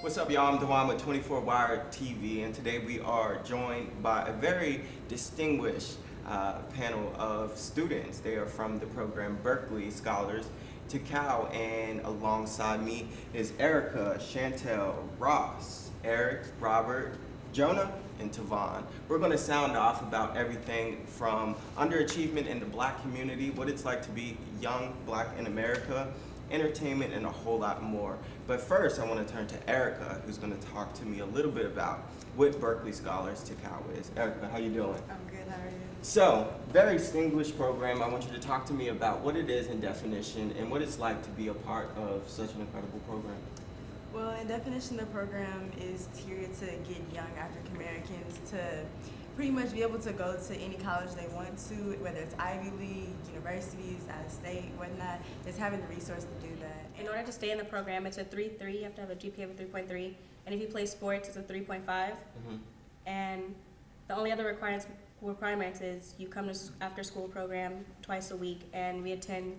What's up, y'all? I'm Dewan with 24 Wire TV, and today we are joined by a very distinguished panel of students. They are from the program Berkeley Scholars to Cal, and alongside me is Erica, Chantel, Ross, Eric, Robert, Jonah, and Tavon. We're going to sound off about everything from underachievement in the Black community, what it's like to be young Black in America, entertainment, and a whole lot more. But first, I want to turn to Erica, who's going to talk to me a little bit about what Berkeley Scholars to Cal is. Erica, how you doing? I'm good, how are you? So, very distinguished program. I want you to talk to me about what it is in definition and what it's like to be a part of such an incredible program. Well, in definition, the program is here to get young African Americans to pretty much be able to go to any college they want to, whether it's Ivy League, universities, out of state, whatnot, just having the resource to do that. In order to stay in the program, it's a 3.3. You have to have a GPA of a 3.3. And if you play sports, it's a 3.5. And the only other requirements is you come to after school program twice a week, and we attend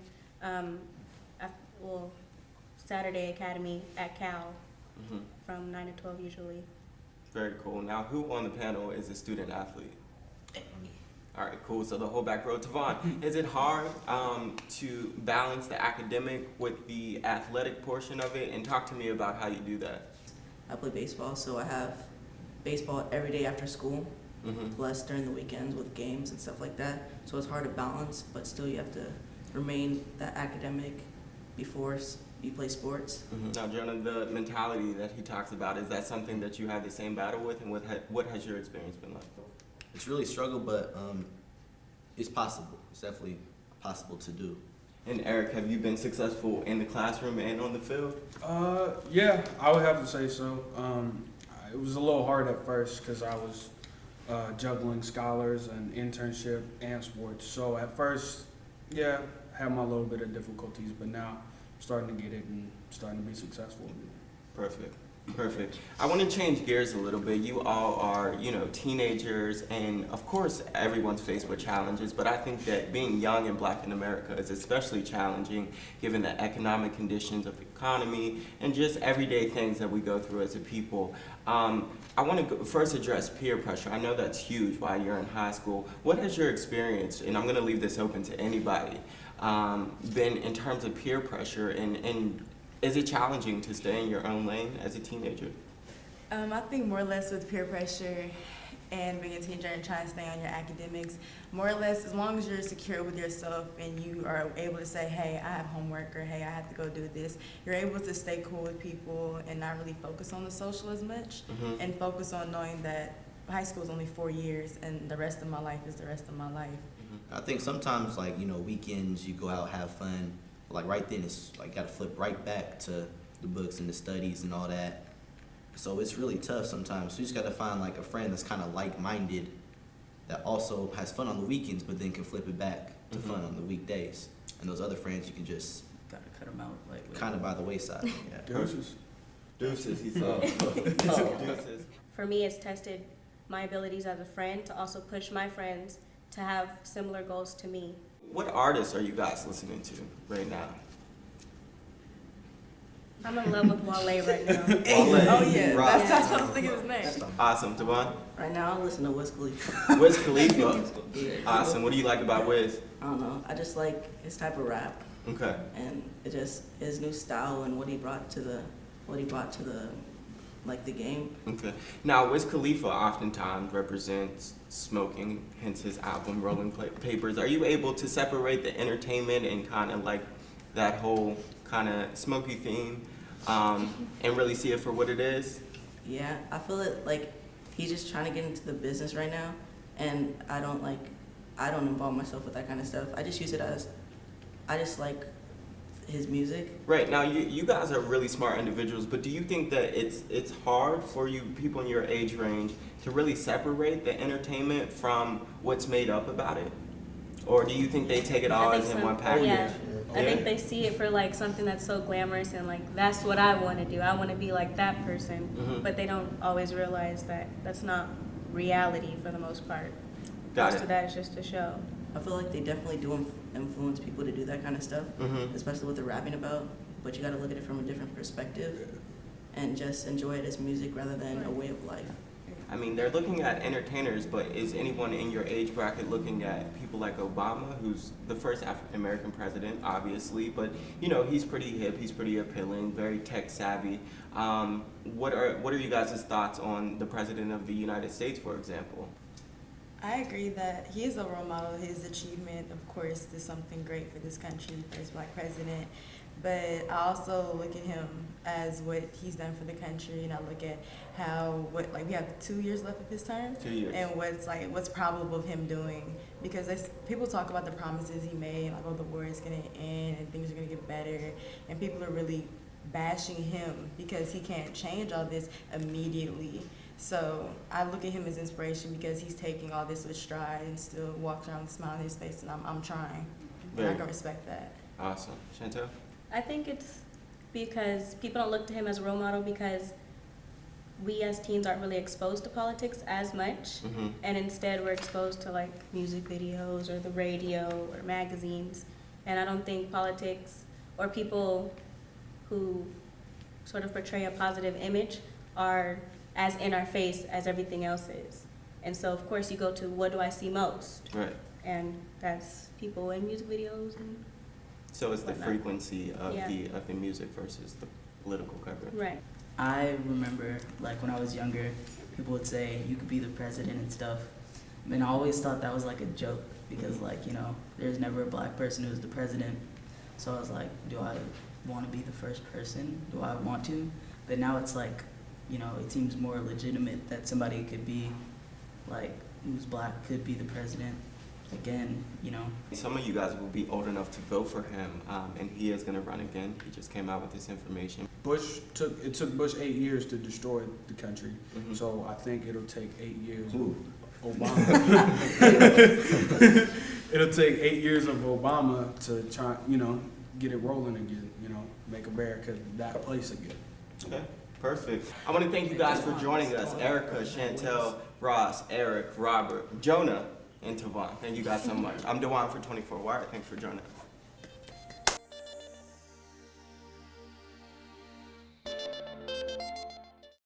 Saturday Academy at Cal from 9 to 12 usually. Very cool. Now, who on the panel is a student athlete? All right, cool. So the whole back row. Tavon, is it hard to balance the academic with the athletic portion of it? And talk to me about how you do that. I play baseball, so I have baseball every day after school, plus during the weekends with games and stuff like that. So it's hard to balance, but still you have to remain that academic before you play sports. Now, Jonah, the mentality that he talks about, is that something that you have the same battle with, and what has your experience been like? It's really a struggle, but it's possible. It's definitely possible to do. And Eric, have you been successful in the classroom and on the field? Yeah, I would have to say so. It was a little hard at first because I was juggling scholars and internship and sports. So at first, yeah, had my little bit of difficulties, but now I'm starting to get it and starting to be successful. Perfect. Perfect. I want to change gears a little bit. You all are, teenagers, and of course everyone's faced with challenges, but I think that being young and Black in America is especially challenging given the economic conditions of the economy and just everyday things that we go through as a people. I want to first address peer pressure. I know that's huge while you're in high school. What has your experience, and I'm going to leave this open to anybody, been in terms of peer pressure, and is it challenging to stay in your own lane as a teenager? I think more or less with peer pressure and being a teenager and trying to stay on your academics, more or less as long as you're secure with yourself and you are able to say, hey, I have homework, or hey, I have to go do this, you're able to stay cool with people and not really focus on the social as much, and focus on knowing that high school is only 4 years and the rest of my life is the rest of my life. I think sometimes, weekends you go out, have fun. Like right then, it's like got to flip right back to the books and the studies and all that. So it's really tough sometimes. So you just got to find like a friend that's kind of like-minded that also has fun on the weekends, but then can flip it back to fun on the weekdays. And those other friends, you can just Gotta cut them out. kind of by the wayside. Yeah. Deuces, he saw. Deuces. For me, it's tested my abilities as a friend to also push my friends to have similar goals to me. What artists are you guys listening to right now? I'm in love with Wale right now. Wale. Oh yeah, Rock. that's what I was thinking of his name. Awesome. Tavon? Right now, I listen to Wiz Khalifa. Wiz Khalifa. Yeah. Awesome. What do you like about Wiz? I don't know. I just like his type of rap, Okay. and it just his new style and what he brought to the the game. Okay. Now, Wiz Khalifa oftentimes represents smoking, hence his album Rolling Papers. Are you able to separate the entertainment and kind of like that whole kind of smoky theme and really see it for what it is? Yeah, I feel it like he's just trying to get into the business right now, and I don't involve myself with that kind of stuff. I just use it as, I just like his music. Right. Now, you guys are really smart individuals, but do you think that it's hard for you people in your age range to really separate the entertainment from what's made up about it? Or do you think they take it all as in one package? Yeah. I think they see it for like something that's so glamorous and like that's what I want to do. I want to be like that person, but they don't always realize that that's not reality for the most part. Got Most it. of that is just a show. I feel like they definitely do influence people to do that kind of stuff, especially what they're rapping about. But you got to look at it from a different perspective. and just enjoy it as music rather than a way of life. I mean, they're looking at entertainers, but is anyone in your age bracket looking at people like Obama, who's the first African American president, obviously, but you know, he's pretty hip, he's pretty appealing, very tech savvy. What are you guys' thoughts on the president of the United States, for example? I agree that he is a role model. His achievement, of course, is something great for this country, first black president. But I also look at him as what he's done for the country, and I look at we have 2 years left of his term, 2 years, and what's probable of him doing, because people talk about the promises he made, like, oh, the war is gonna end and things are gonna get better, and people are really bashing him because he can't change all this immediately. So I look at him as inspiration because he's taking all this with stride and still walks around with a smile on his face, and I'm trying, and I can respect that. Awesome. Chantel? I think it's because people don't look to him as a role model because we as teens aren't really exposed to politics as much, and instead we're exposed to like music videos or the radio or magazines, and I don't think politics or people who sort of portray a positive image are as in our face as everything else is. And so of course you go to what do I see most? Right. And that's people in music videos and So it's the whatnot. frequency of Yeah. the music versus the political coverage. right. I remember, like, when I was younger, people would say, you could be the president and stuff. And I always thought that was, like, a joke because, like, you know, there's never a black person who's the president. So I was like, do I want to be the first person? Do I want to? But now it's like, you know, it seems more legitimate that somebody could be, like, who's black could be the president. Again, you know. Some of you guys will be old enough to vote for him, and he is going to run again. He just came out with this information. It took Bush 8 years to destroy the country, Mhm. so I think it'll take 8 years Ooh. of Obama. It'll take 8 years of Obama to try, you know, get it rolling again, you know, make America that place again. Okay, perfect. I want to thank you guys for joining us. Erica, Chantel, Ross, Eric, Robert, Jonah, and Tavon. Thank you guys so much. I'm Dewan for 24 Wired. Thanks for joining us.